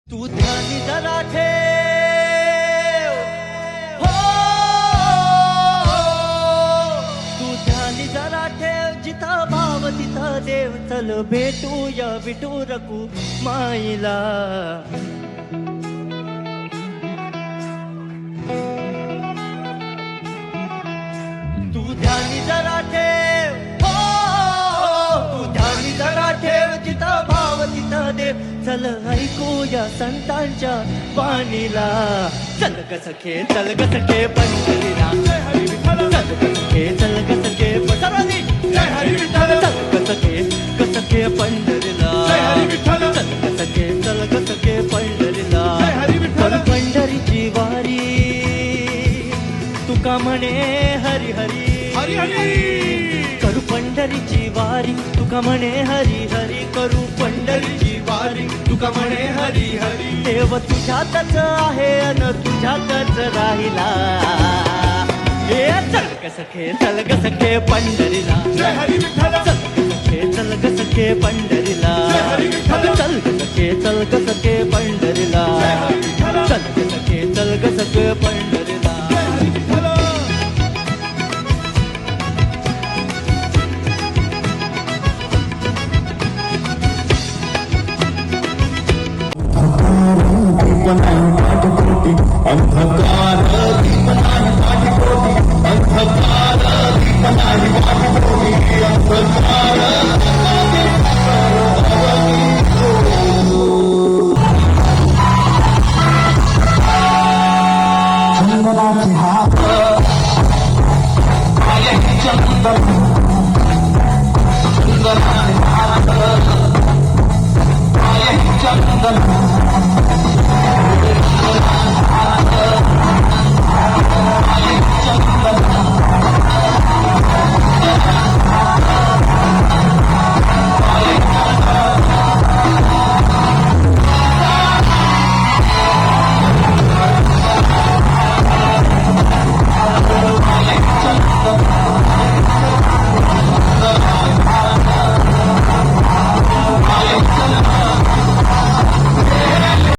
तू ध्यानी जरा ठेव, हो तू ध्यानी जरा ठेव, जिथं भाव तिथं देव. चल भेटूया विठू रकू माईला. तू ध्यानी जरा ठेव, हो तू ध्यानी जरा ठेव, जिथं भाव तिथं देव. चल ऐकूया संतांच्या वाणीला. चल ग सखे, चल ग सखे पंढरीला. चल ग सखे, चल ग सखे पंढरीला. चल ग सखे, ग सखे पंढरीला. चल ग सखे, चल ग सखे पंढरीला. पण पंढरीची वारी तुका म्हणे हरी हरी हरी हरी. करू पंढरीची वारी तुका म्हणे हरी हरी. करू पंढरीची वारी तुका म्हणे हरी हरी. देव तुझ्यातच आहे अन तुझ्यातच राहिला. हे चल ग सखे, चल ग सखे पंढरीला. जय हरी विठ्ठल. चल ग सखे, चल ग सखे पंढरीला. जय हरी विठ्ठल. चल ग सखे, चल ग सखे पंढरीला. जय हरी विठ्ठल. चल ग सखे, चल ग सखे पंढरीला. जय हरी विठ्ठल. अंधकार